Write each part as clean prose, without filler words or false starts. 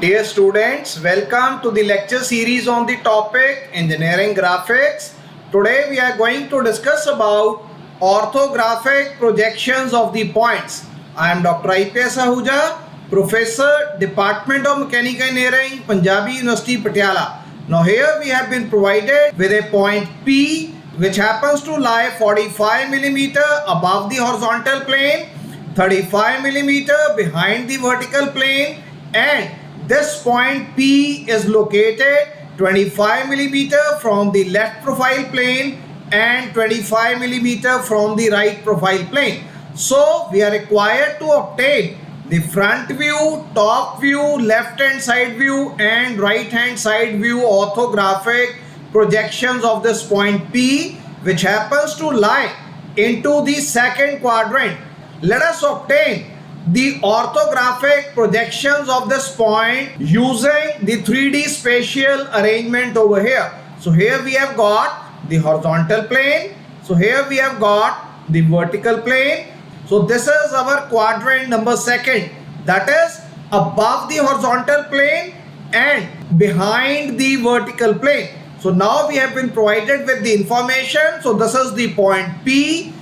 Dear students, welcome to the lecture series on the topic Engineering Graphics. Today we are going to discuss about orthographic projections of the points. I am Dr. IPS Ahuja, Professor, Department of Mechanical Engineering, Punjabi University, Patiala. Now here we have been provided with a point P which happens to lie 45 millimeter above the horizontal plane, 35 millimeter behind the vertical plane, and this point P is located 25 millimeter from the left profile plane and 25 millimeter from the right profile plane. So we are required to obtain the front view, top view, left hand side view and right hand side view orthographic projections of this point P, which happens to lie into the second quadrant. Let us obtain the orthographic projections of this point using the 3D spatial arrangement over here. So here we have got the horizontal plane. So here we have got the vertical plane. So this is our quadrant number second, that is above the horizontal plane and behind the vertical plane. So now we have been provided with the information. So this is the point P.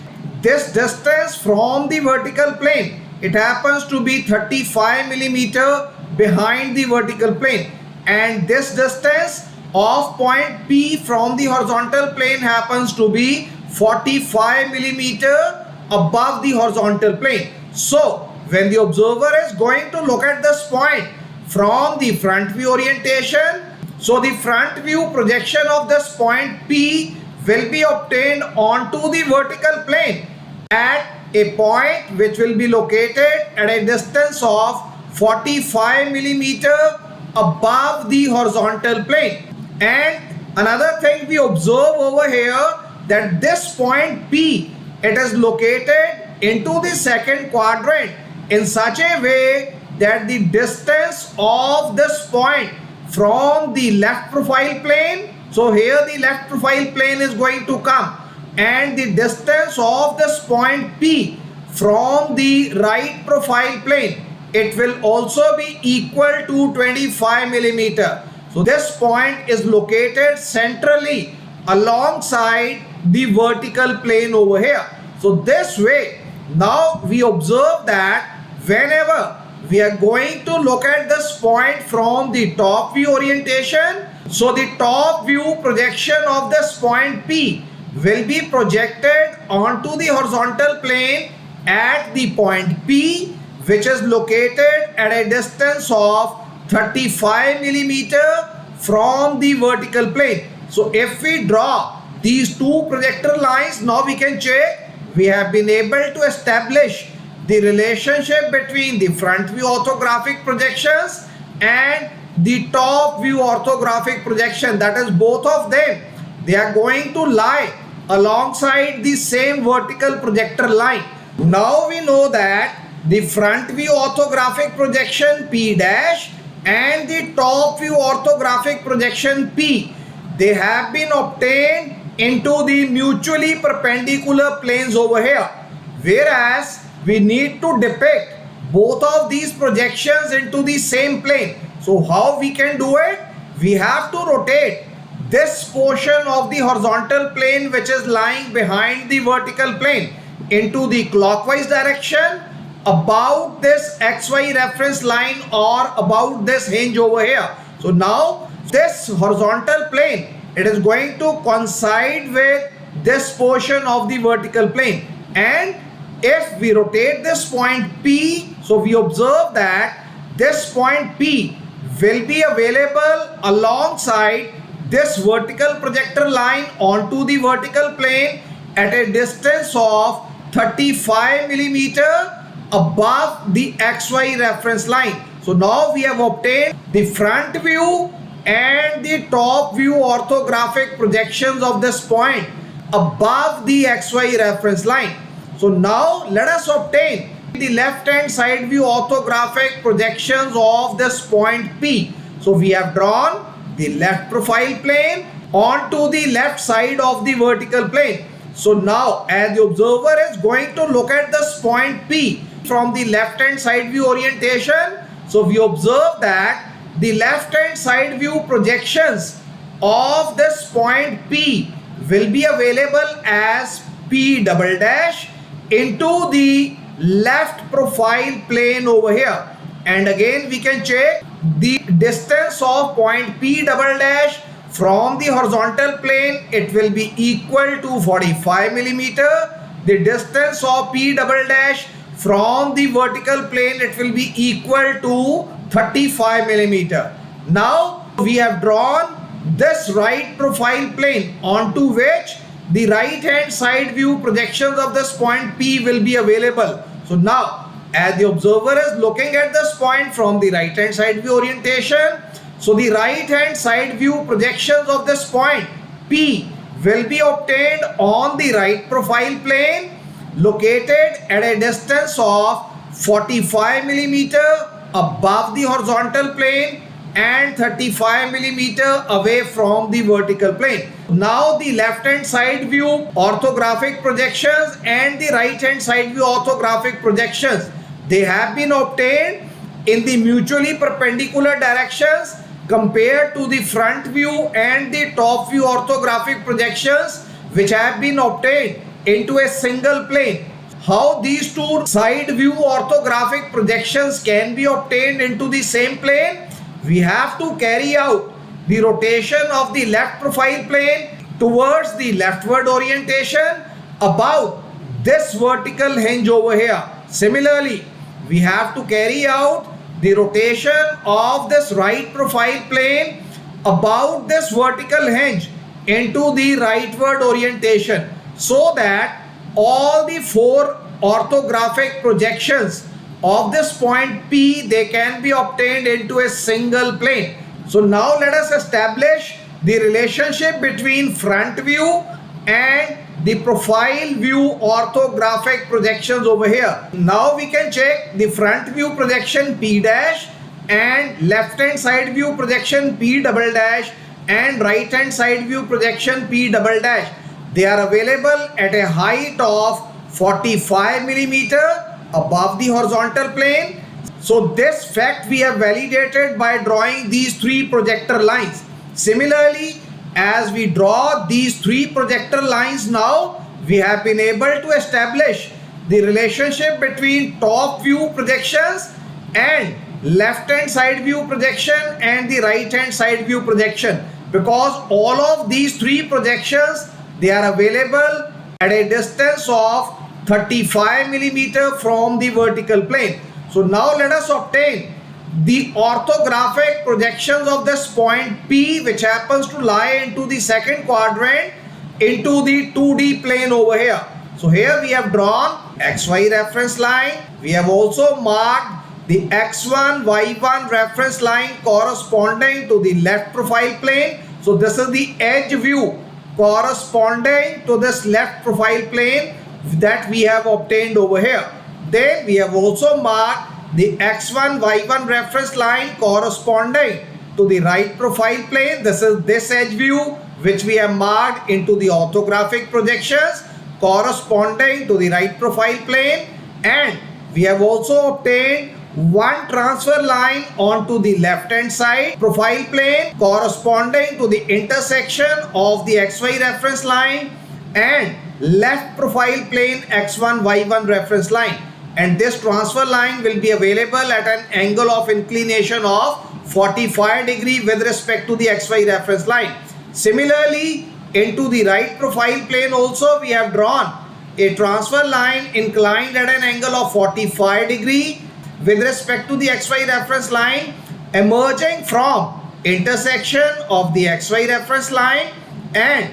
This distance from the vertical plane, it happens to be 35 millimeter behind the vertical plane, and this distance of point P from the horizontal plane happens to be 45 millimeter above the horizontal plane. So when the observer is going to look at this point from the front view orientation, so the front view projection of this point P will be obtained onto the vertical plane at a point which will be located at a distance of 45 millimeter above the horizontal plane. And another thing we observe over here, that this point P, it is located into the second quadrant in such a way that the distance of this point from the left profile plane, so here the left profile plane is going to come, and the distance of this point P from the right profile plane, it will also be equal to 25 millimeter. So this point is located centrally alongside the vertical plane over here. So this way, now we observe that whenever we are going to look at this point from the top view orientation, so the top view projection of this point P will be projected onto the horizontal plane at the point P, which is located at a distance of 35 millimeter from the vertical plane. So if we draw these two projector lines, now we can check we have been able to establish the relationship between the front view orthographic projections and the top view orthographic projection, that is both of them, they are going to lie alongside the same vertical projector line. Now we know that the front view orthographic projection P dash and the top view orthographic projection P, they have been obtained into the mutually perpendicular planes over here, whereas we need to depict both of these projections into the same plane. So how we can do it? We have to rotate this portion of the horizontal plane which is lying behind the vertical plane into the clockwise direction about this XY reference line or about this hinge over here. So now this horizontal plane, it is going to coincide with this portion of the vertical plane, and if we rotate this point P, so we observe that this point P will be available alongside this vertical projector line onto the vertical plane at a distance of 35 millimeter above the XY reference line. So now we have obtained the front view and the top view orthographic projections of this point above the XY reference line. So now let us obtain the left hand side view orthographic projections of this point P. So we have drawn the left profile plane onto the left side of the vertical plane. So now as the observer is going to look at this point P from the left hand side view orientation, so we observe that the left hand side view projections of this point P will be available as P double dash into the left profile plane over here. And again we can check the distance of point P double dash from the horizontal plane. It will be equal to 45 millimeter. The distance of P double dash from the vertical plane, it will be equal to 35 millimeter. Now we have drawn this right profile plane onto which the right hand side view projections of this point P will be available. So now as the observer is looking at this point from the right hand side view orientation, so the right hand side view projections of this point P will be obtained on the right profile plane located at a distance of 45 millimeter above the horizontal plane and 35 millimeter away from the vertical plane. Now the left hand side view orthographic projections and the right hand side view orthographic projections, they have been obtained in the mutually perpendicular directions compared to the front view and the top view orthographic projections which have been obtained into a single plane. How these two side view orthographic projections can be obtained into the same plane? We have to carry out the rotation of the left profile plane towards the leftward orientation about this vertical hinge over here. Similarly, we have to carry out the rotation of this right profile plane about this vertical hinge into the rightward orientation, so that all the four orthographic projections of this point P, they can be obtained into a single plane. So now let us establish the relationship between front view and the profile view orthographic projections over here. Now we can check the front view projection P dash and left hand side view projection P double dash and right hand side view projection P double dash. They are available at a height of 45 millimeter above the horizontal plane. So this fact we have validated by drawing these three projector lines. Similarly, as we draw these three projector lines now, we have been able to establish the relationship between top view projections and left hand side view projection and the right hand side view projection, because all of these three projections, they are available at a distance of 35 millimeter from the vertical plane. So now let us obtain the orthographic projections of this point P, which happens to lie into the second quadrant into the 2D plane over here. So here we have drawn XY reference line. We have also marked the X1, Y1 reference line corresponding to the left profile plane. So this is the edge view corresponding to this left profile plane that we have obtained over here. Then we have also marked the X1, Y1 reference line corresponding to the right profile plane. This is this edge view which we have marked into the orthographic projections corresponding to the right profile plane, and we have also obtained one transfer line onto the left hand side profile plane corresponding to the intersection of the XY reference line and left profile plane X1, Y1 reference line. And this transfer line will be available at an angle of inclination of 45 degree with respect to the XY reference line. Similarly, into the right profile plane also we have drawn a transfer line inclined at an angle of 45 degree with respect to the XY reference line, emerging from intersection of the XY reference line and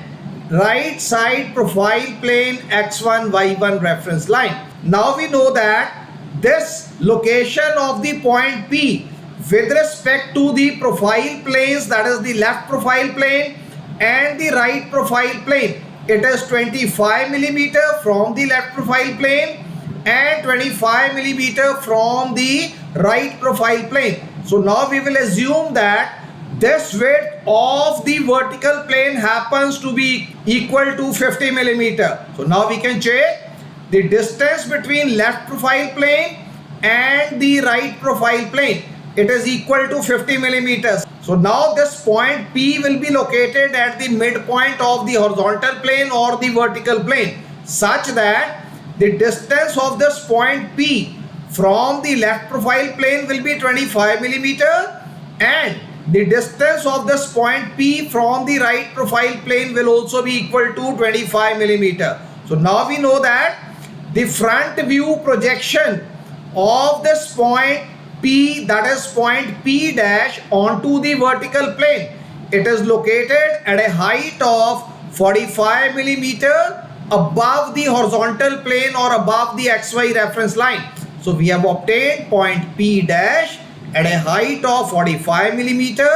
right side profile plane X1, Y1 reference line. Now we know that this location of the point P with respect to the profile planes, that is the left profile plane and the right profile plane, it is 25 millimeter from the left profile plane and 25 millimeter from the right profile plane. So now we will assume that this width of the vertical plane happens to be equal to 50 millimeter. So now we can check the distance between left profile plane and the right profile plane. it is equal to 50 millimeters. So now this point P will be located at the midpoint of the horizontal plane or the vertical plane, such that the distance of this point P from the left profile plane will be 25 millimeter, and the distance of this point P from the right profile plane will also be equal to 25 millimeter. So now we know that the front view projection of this point P, that is point P dash, onto the vertical plane, it is located at a height of 45 millimeter above the horizontal plane or above the XY reference line. So we have obtained point P dash at a height of 45 millimeter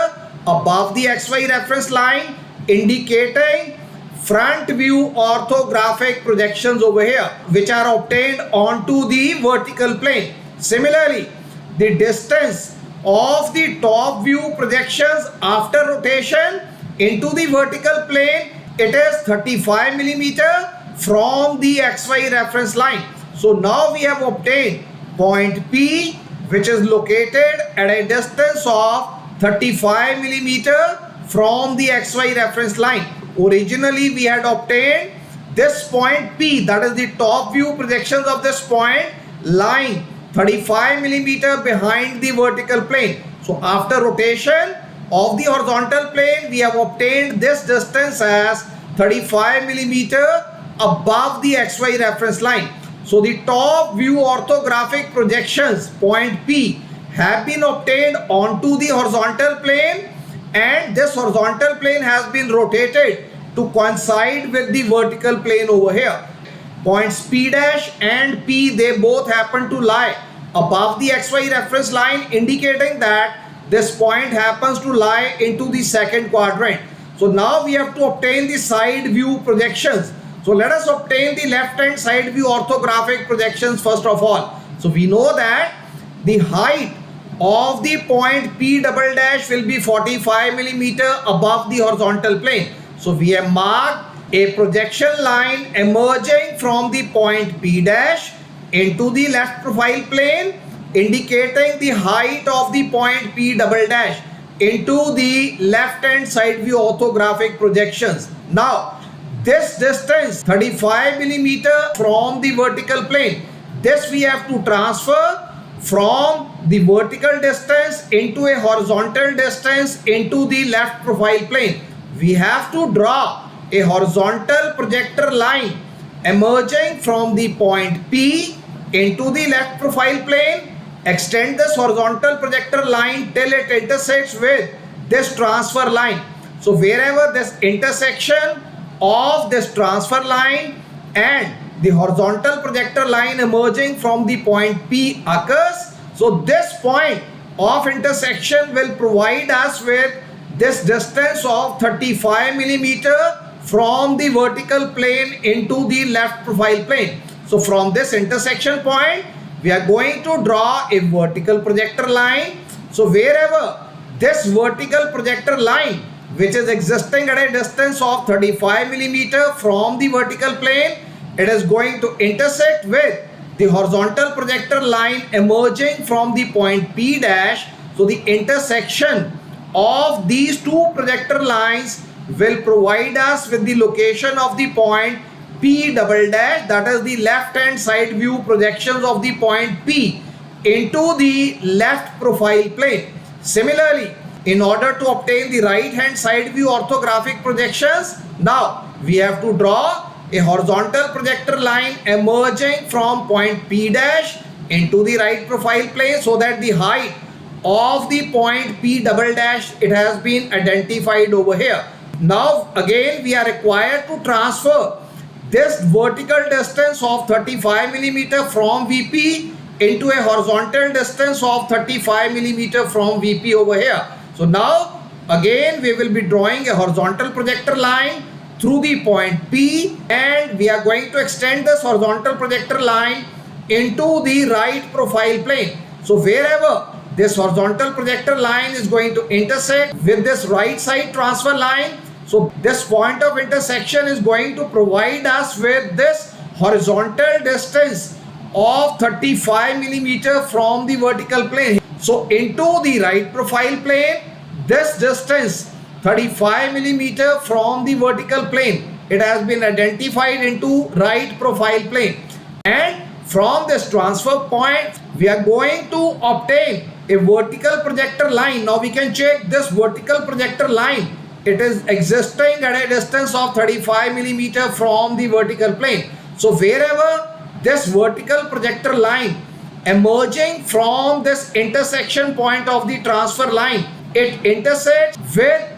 above the XY reference line, indicating front view orthographic projections over here, which are obtained onto the vertical plane. Similarly, the distance of the top view projections after rotation into the vertical plane, it is 35 millimeter from the XY reference line. So now we have obtained point P, which is located at a distance of 35 millimeter from the XY reference line. Originally we had obtained this point P, that is the top view projections of this point, lying 35 millimeter behind the vertical plane. So after rotation of the horizontal plane, we have obtained this distance as 35 millimeter above the XY reference line. So the top view orthographic projections point P have been obtained onto the horizontal plane, and this horizontal plane has been rotated to coincide with the vertical plane over here. Points P dash and P, they both happen to lie above the XY reference line, indicating that this point happens to lie into the second quadrant. So now we have to obtain the side view projections. So let us obtain the left hand side view orthographic projections first of all. So we know that the height of the point P double dash will be 45 millimeter above the horizontal plane. So we have marked a projection line emerging from the point P dash into the left profile plane, indicating the height of the point P double dash into the left hand side view orthographic projections. Now this distance 35 millimeter from the vertical plane, this we have to transfer from the vertical distance into a horizontal distance into the left profile plane. We have to draw a horizontal projector line emerging from the point P into the left profile plane. Extend this horizontal projector line till it intersects with this transfer line. So wherever this intersection of this transfer line and the horizontal projector line emerging from the point P occurs, so this point of intersection will provide us with this distance of 35 millimeter from the vertical plane into the left profile plane. So from this intersection point, we are going to draw a vertical projector line. So wherever this vertical projector line, which is existing at a distance of 35 millimeter from the vertical plane, it is going to intersect with the horizontal projector line emerging from the point P dash. So the intersection of these two projector lines will provide us with the location of the point P double dash, that is the left hand side view projections of the point P into the left profile plane. Similarly, in order to obtain the right hand side view orthographic projections, now we have to draw a horizontal projector line emerging from point P dash into the right profile plane, so that the height of the point P double dash, it has been identified over here. Now again we are required to transfer this vertical distance of 35 millimeter from VP into a horizontal distance of 35 millimeter from VP over here. So now again we will be drawing a horizontal projector line through the point P, and we are going to extend this horizontal projector line into the right profile plane. So wherever this horizontal projector line is going to intersect with this right side transfer line, so this point of intersection is going to provide us with this horizontal distance of 35 millimeter from the vertical plane. So into the right profile plane, this distance 35 millimeter from the vertical plane, it has been identified into right profile plane. And from this transfer point, we are going to obtain a vertical projector line. Now we can check this vertical projector line. It is existing at a distance of 35 millimeter from the vertical plane. So wherever this vertical projector line emerging from this intersection point of the transfer line, it intersects with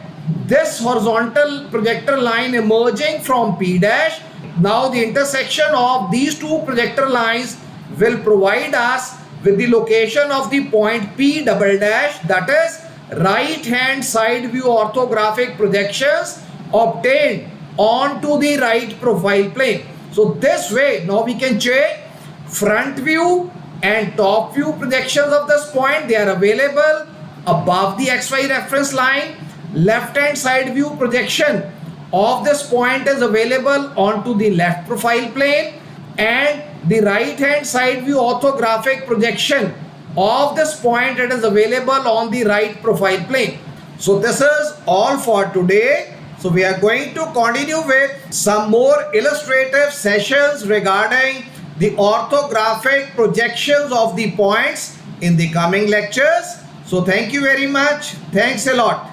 this horizontal projector line emerging from P dash. Now the intersection of these two projector lines will provide us with the location of the point P double dash, that is right hand side view orthographic projections obtained onto the right profile plane. So this way now we can check front view and top view projections of this point. They are available above the XY reference line. Left hand side view projection of this point is available onto the left profile plane, and the right hand side view orthographic projection of this point, it is available on the right profile plane. So this is all for today. So we are going to continue with some more illustrative sessions regarding the orthographic projections of the points in the coming lectures. So thank you very much. Thanks a lot.